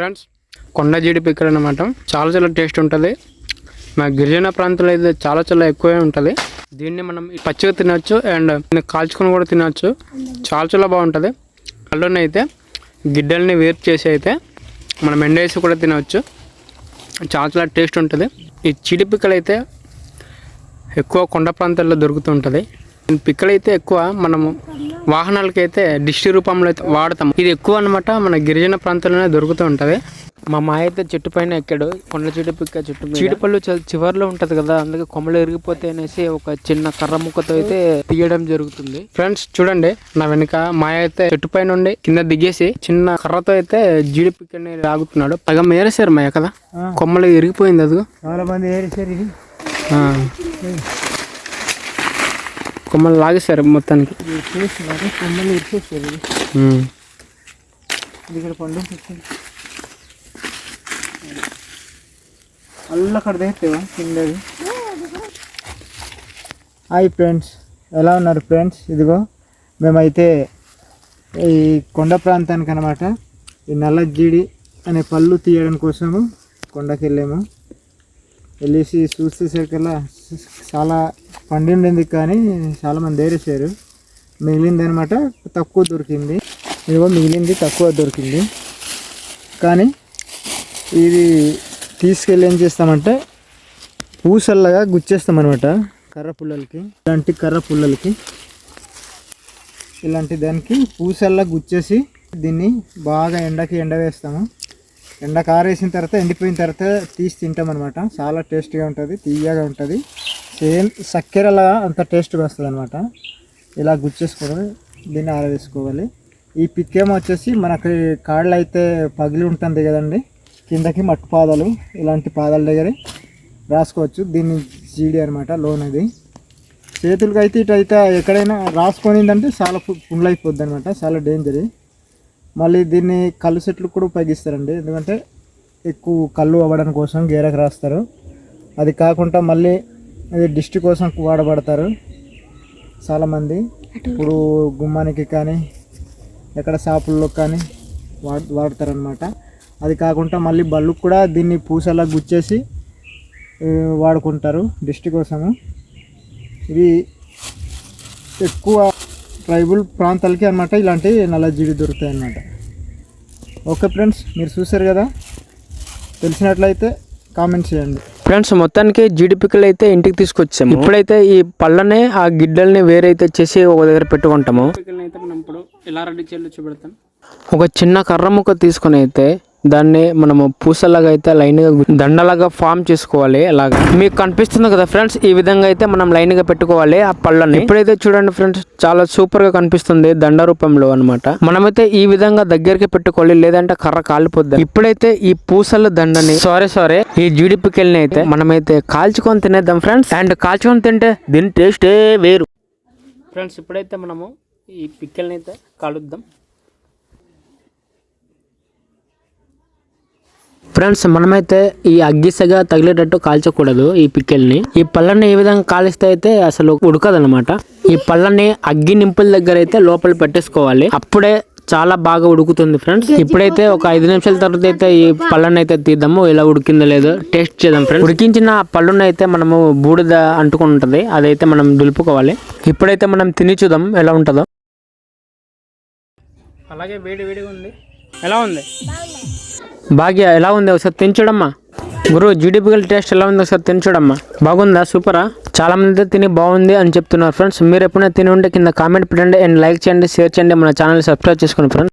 Friends కొండ జీడి పిక్కలు అన్నమాట. చాలా టేస్ట్ ఉంటుంది. మా గిరిజన ప్రాంతంలో అయితే చాలా ఎక్కువే ఉంటుంది. దీన్ని మనం పచ్చిగా తినచ్చు అండ్ కాల్చుకొని కూడా తినచ్చు. చాలా బాగుంటుంది. అల్లుని అయితే గిడ్డల్ని వేరు చేసి అయితే మనం ఎండేసి కూడా తినవచ్చు. చాలా టేస్ట్ ఉంటుంది. ఈ జీడి పిక్కలు అయితే ఎక్కువ కొండ ప్రాంతాల్లో దొరుకుతూ ఉంటుంది. పిక్కలు అయితే ఎక్కువ మనము వాహనాలకైతే డిష్ రూపంలో అయితే వాడతాం. ఇది ఎక్కువ అనమాట మన గిరిజన ప్రాంతాల్లోనే దొరుకుతూ ఉంటుంది. మా మాయ అయితే చెట్టు పైన ఎక్కాడు. కొండ జీడి పిక్క చెట్టు చీడిపళ్ళు చివరిలో ఉంటది కదా, అందుకే కొమ్మలు ఎరిగిపోతే అనేసి ఒక చిన్న కర్ర ముక్కతో అయితే తీయడం జరుగుతుంది. ఫ్రెండ్స్ చూడండి, నా వెనుక మాయ అయితే చెట్టు పైన ఉండి కింద దిగేసి చిన్న కర్రతో అయితే జీడి పిక్కని లాగుతున్నాడు. సగం ఏరేసారు మాయ కదా, కొమ్మలు ఎరిగిపోయింది. అది చాలా మంది ఏరేసారు. ఇది కొమ్మలు లాగేశారు మొత్తానికి. కొమ్మలు ఇరిసేసారు. ఇది ఇక్కడ పండు అల్ల అక్కడ తెస్తావా కిందది. హాయ్ ఫ్రెండ్స్, ఎలా ఉన్నారు ఫ్రెండ్స్? ఇదిగో మేమైతే ఈ కొండ ప్రాంతానికి అనమాట ఈ నల్ల జీడి అనే పళ్ళు తీయడం కోసము కొండకి వెళ్ళాము. వెళ్ళేసి చూసేసరికల్లా చాలా పండిండింది, కానీ చాలామంది ఏరేసారు. మిగిలింది అనమాట తక్కువ దొరికింది. ఇదిగో మిగిలింది తక్కువ దొరికింది. కానీ ఇది తీసుకెళ్ళి ఏం చేస్తామంటే పూసల్లాగా గుచ్చేస్తామన్నమాట కర్ర పుల్లలకి. ఇలాంటి కర్ర పుల్లలకి ఇలాంటి దానికి పూసల్లా గుచ్చేసి దీన్ని బాగా ఎండవేస్తాము. ఎండకు ఆరేసిన తర్వాత ఎండిపోయిన తర్వాత తీసి తింటాం అనమాట. చాలా టేస్ట్గా ఉంటుంది, తీయగా ఉంటుంది. సేమ్ చక్కెరలా అంత టేస్ట్గా వస్తుంది అనమాట. ఇలా గుచ్చేసుకోవాలి, దీన్ని ఆరవేసుకోవాలి. ఈ పిక్కేమో వచ్చేసి మనకి కాళ్ళు అయితే పగిలి ఉంటుంది కదండి, కిందకి మట్టు పాదాలు, ఇలాంటి పాదాల దగ్గర రాసుకోవచ్చు. దీన్ని జీడి అనమాట లోన్. అది చేతులకి అయితే ఇటైతే ఎక్కడైనా రాసుకొనిందంటే చాలా పుండ్లు అయిపోద్ది అనమాట, చాలా డేంజర్. మళ్ళీ దీన్ని కళ్ళు చెట్లు కూడా ఉపయోగిస్తారండి, ఎందుకంటే ఎక్కువ కళ్ళు అవ్వడం కోసం గేరకు రాస్తారు. అది కాకుండా మళ్ళీ ఇది దిష్టి కోసం వాడబడతారు చాలామంది. ఇప్పుడు గుమ్మానికి కానీ ఎక్కడ షాపుల్లో కానీ వాడతారనమాట. అది కాకుండా మళ్ళీ బళ్ళకు కూడా దీన్ని పూసలా గుచ్చేసి వాడుకుంటారు దిష్టి కోసము. ఇది ఎక్కువ ట్రైబల్ ప్రాంతాలకి అనమాట ఇలాంటి నల్ల జీడి దొరుకుతాయి అన్నమాట. ఓకే ఫ్రెండ్స్, మీరు చూసారు కదా, తెలిసినట్లయితే కామెంట్ చేయండి. ఫ్రెండ్స్ మొత్తానికి జీడి పిక్కలు అయితే ఇంటికి తీసుకొచ్చాము. ఇప్పుడైతే ఈ పళ్ళనే ఆ గిడ్డల్ని వేరైతే చేసి ఒక దగ్గర పెట్టుకుంటాము. పిక్కల్ని అయితే మనం ఇప్పుడు ఎలా రెడీ చేయాలో చూపెడతాం. ఒక చిన్న కర్ర ముక్క తీసుకొని అయితే దాన్ని మనము పూసలాగా అయితే లైన్గా దండలాగా ఫామ్ చేసుకోవాలి. అలాగా మీకు కనిపిస్తుంది కదా ఫ్రెండ్స్, ఈ విధంగా అయితే మనం లైన్గా పెట్టుకోవాలి ఆ పళ్ళని. ఇప్పుడైతే చూడండి ఫ్రెండ్స్, చాలా సూపర్ గా కనిపిస్తుంది దండ రూపంలో అనమాట. మనమైతే ఈ విధంగా దగ్గరికి పెట్టుకోవాలి, లేదంటే కర్ర కాలిపోద్ది. ఇప్పుడైతే ఈ పూసల దండని సారీ ఈ జీడి పిక్కల్ని అయితే మనమైతే కాల్చుకొని తినేద్దాం ఫ్రెండ్స్. అండ్ కాల్చుకొని తింటే దీని టేస్టే వేరు ఫ్రెండ్స్. ఇప్పుడైతే మనము ఈ పిక్కల్ని అయితే కాలుద్దాం ఫ్రెండ్స్. మనమైతే ఈ అగ్గిసగా తగిలేటట్టు కాల్చకూడదు ఈ పిక్కల్ని. ఈ పళ్ళని ఏ విధంగా కాలిస్తే అయితే అసలు ఉడకదనమాట. ఈ పళ్ళని అగ్గి నింపుల దగ్గర అయితే లోపల పెట్టేసుకోవాలి, అప్పుడే చాలా బాగా ఉడుకుతుంది ఫ్రెండ్స్. ఇప్పుడైతే ఒక 5 నిమిషాల తర్వాత అయితే ఈ పళ్ళని అయితే తీద్దాము, ఎలా ఉడికిందో లేదో టేస్ట్ చేద్దాం ఫ్రెండ్స్. ఉడికించిన పళ్ళుని అయితే మనము బూడిద అంటుకుని ఉంటుంది, అదైతే మనం దులుపుకోవాలి. ఇప్పుడైతే మనం తిని చూద్దాం ఎలా ఉంటుందో. అలాగే వేడిగా ఉంది. ఎలా ఉంది భాగ్య? ఎలా ఉంది ఒకసారి తినచూడమ్మా. గురు జీడి పిక్కల టేస్ట్ ఎలా ఉంది ఒకసారి తినచూడమ్మా. బాగుందా? సూపరా? చాలా మంది తిని బాగుంది అని చెప్తున్నారు ఫ్రెండ్స్. మీరు ఎప్పుడైనా తిని ఉంటే కింద కామెంట్ పెట్టండి అండ్ లైక్ చేయండి, షేర్ చేయండి, మన ఛానల్ సబ్స్క్రైబ్ చేసుకోండి ఫ్రెండ్స్.